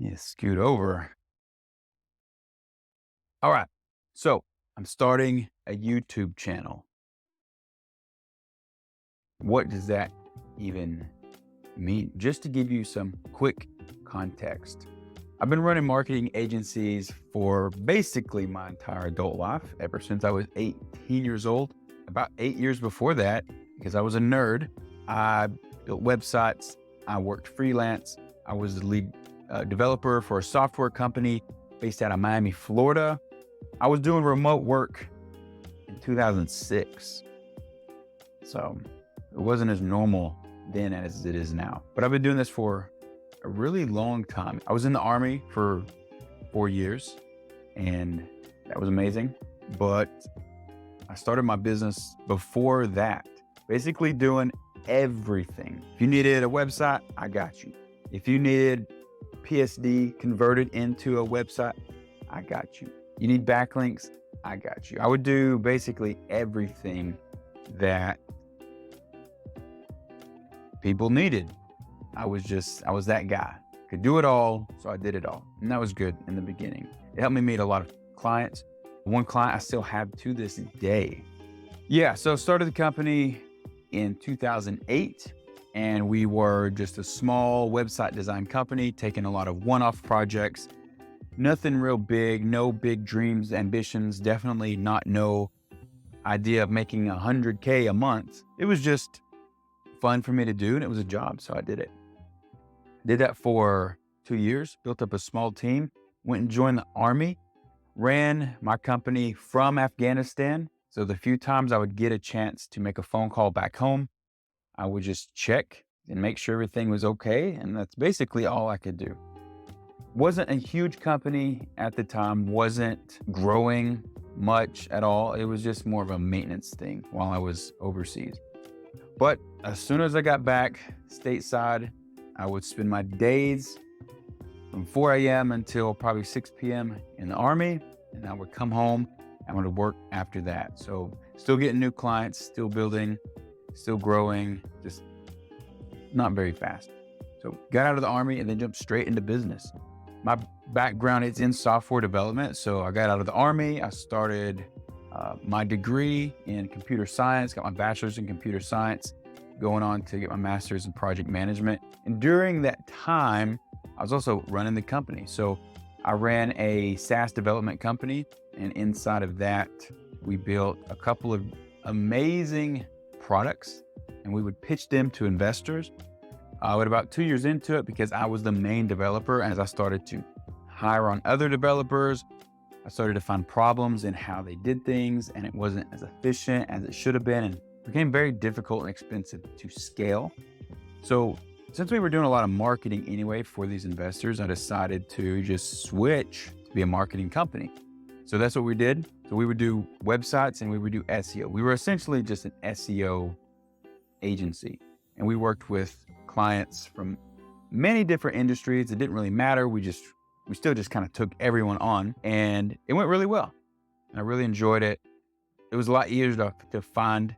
Yeah, scoot over. All right. So I'm starting a YouTube channel. What does that even mean? Just to give you some quick context, I've been running marketing agencies for basically my entire adult life, ever since I was 18 years old. About 8 years before that, because I was a nerd, I built websites, I worked freelance, I was the lead developer for a software company based out of Miami, Florida. I was doing remote work in 2006. So it wasn't as normal then as it is now. But I've been doing this for a really long time. I was in the Army for 4 years, and that was amazing. But I started my business before that, basically doing everything. If you needed a website, I got you. If you needed PSD converted into a website, I got you. You need backlinks, I got you. I would do basically everything that people needed. I was that guy. Could do it all, so I did it all. And that was good in the beginning. It helped me meet a lot of clients. One client I still have to this day. Yeah, so started the company in 2008, and we were just a small website design company, taking a lot of one-off projects. Nothing real big, no big dreams, ambitions, definitely not no idea of making 100K a month. It was just fun for me to do, and it was a job, so I did it. Did that for 2 years, built up a small team, went and joined the Army, ran my company from Afghanistan. So the few times I would get a chance to make a phone call back home, I would just check and make sure everything was okay, and that's basically all I could do. Wasn't a huge company at the time, wasn't growing much at all. It was just more of a maintenance thing while I was overseas. But as soon as I got back stateside, I would spend my days from 4 a.m. until probably 6 p.m. in the Army, and I would come home and I would work after that. So still getting new clients, still building, still growing, just not very fast. So got out of the Army and then jumped straight into business. My background is in software development. So I got out of the Army. I started my degree in computer science, got my bachelor's in computer science, going on to get my master's in project management. And during that time, I was also running the company. So I ran a SaaS development company, and inside of that, we built a couple of amazing products, and we would pitch them to investors. But about 2 years into it, because I was the main developer, as I started to hire on other developers, I started to find problems in how they did things, and it wasn't as efficient as it should have been, and it became very difficult and expensive to scale. So since we were doing a lot of marketing anyway for these investors, I decided to just switch to be a marketing company. So that's what we did. So we would do websites and we would do SEO. We were essentially just an SEO agency, and we worked with clients from many different industries. It didn't really matter. We still just kind of took everyone on, and it went really well. And I really enjoyed it. It was a lot easier to find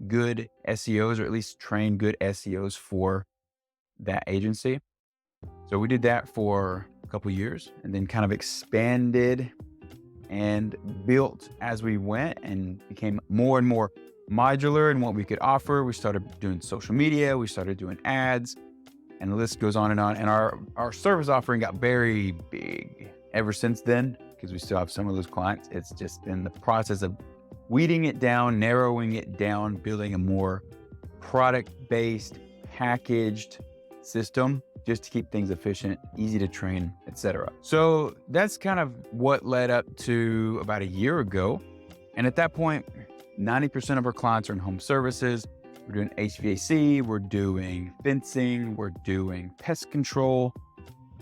good SEOs, or at least train good SEOs for that agency. So we did that for a couple years, and then kind of expanded and built as we went, and became more and more modular in what we could offer. We started doing social media, we started doing ads, and the list goes on. And our service offering got very big ever since then, because we still have some of those clients. It's just been the process of weeding it down, narrowing it down, building a more product-based, packaged system just to keep things efficient, easy to train, etc. So that's kind of what led up to about a year ago. And at that point, 90% of our clients are in home services. We're doing HVAC, we're doing fencing, we're doing pest control,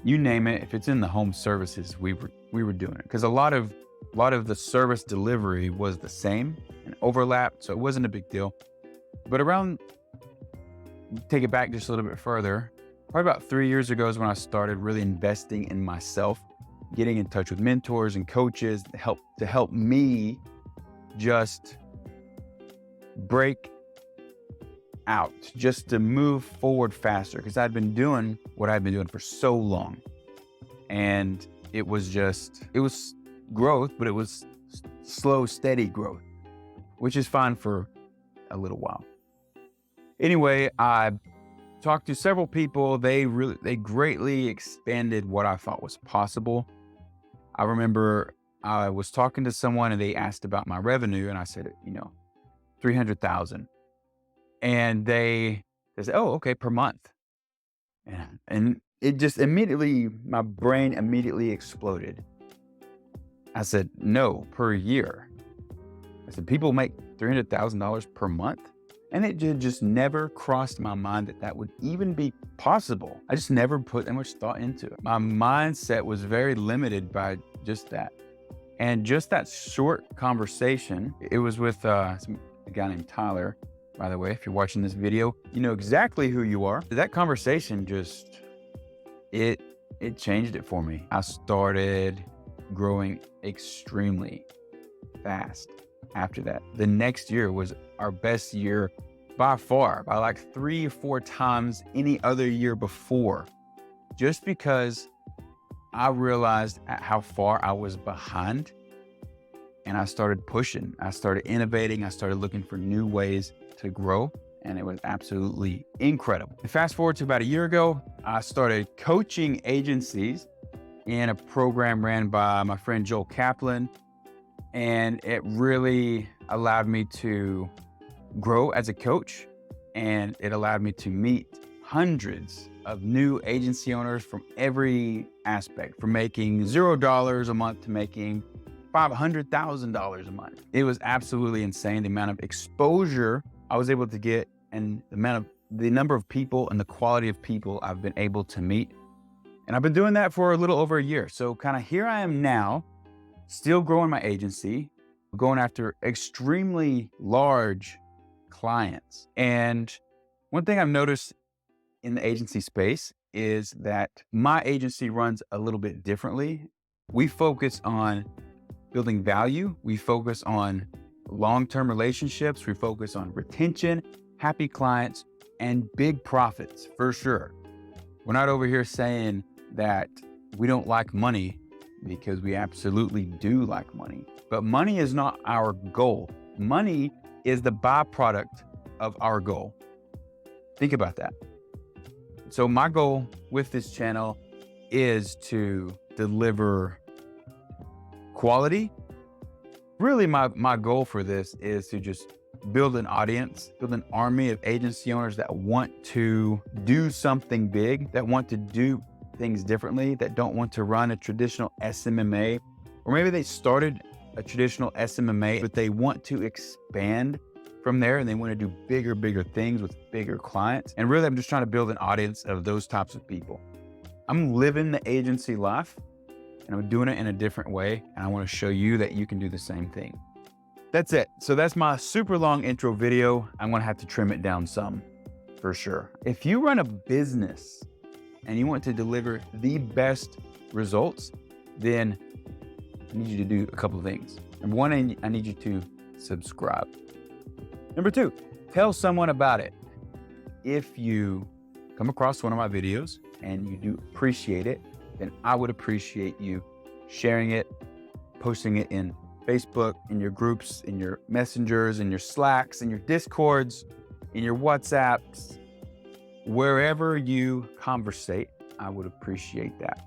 you name it. If it's in the home services, we were doing it, because a lot of the service delivery was the same and overlapped, so it wasn't a big deal. But take it back just a little bit further, probably about 3 years ago is when I started really investing in myself, getting in touch with mentors and coaches to help me just break out, just to move forward faster, because I'd been doing what I'd been doing for so long. And it was growth, but it was slow, steady growth, which is fine for a little while. Anyway, I talked to several people. They greatly expanded what I thought was possible. I remember I was talking to someone and they asked about my revenue, and I said, 300,000. And they said, "Oh, okay, per month." And it just immediately, my brain immediately exploded. I said, "No, per year." I said, "People make $300,000 per month?" And it just never crossed my mind that would even be possible. I just never put that much thought into it. My mindset was very limited by just that. And just that short conversation, it was with a guy named Tyler, by the way. If you're watching this video, you know exactly who you are. That conversation it changed it for me. I started growing extremely fast after that. The next year was our best year by far, by like 3 or 4 times any other year before, just because I realized how far I was behind, and I started pushing, I started innovating, I started looking for new ways to grow, and it was absolutely incredible. And fast forward to about a year ago, I started coaching agencies in a program ran by my friend Joel Kaplan, and it really allowed me to grow as a coach, and it allowed me to meet hundreds of new agency owners from every aspect, from making $0 a month to making $500,000 a month. It was absolutely insane, the amount of exposure I was able to get and the number of people and the quality of people I've been able to meet. And I've been doing that for a little over a year. So kind of here I am now, still growing my agency, going after extremely large clients. And one thing I've noticed in the agency space is that my agency runs a little bit differently. We focus on building value. We focus on long-term relationships. We focus on retention, happy clients, and big profits for sure. We're not over here saying that we don't like money, because we absolutely do like money. But money is not our goal. Money is the byproduct of our goal. Think about that. So my goal with this channel is to deliver quality. Really, my goal for this is to just build an audience, build an army of agency owners that want to do something big, that want to do things differently, that don't want to run a traditional SMMA, or maybe they started a traditional SMMA, but they want to expand from there and they want to do bigger things with bigger clients. And really, I'm just trying to build an audience of those types of people. I'm living the agency life and I'm doing it in a different way. And I want to show you that you can do the same thing. That's it. So that's my super long intro video. I'm going to have to trim it down some for sure. If you run a business and you want to deliver the best results, then I need you to do a couple of things. Number one, I need you to subscribe. Number two, tell someone about it. If you come across one of my videos and you do appreciate it, then I would appreciate you sharing it, posting it in Facebook, in your groups, in your messengers, in your Slacks, in your Discords, in your WhatsApps, wherever you conversate. I would appreciate that.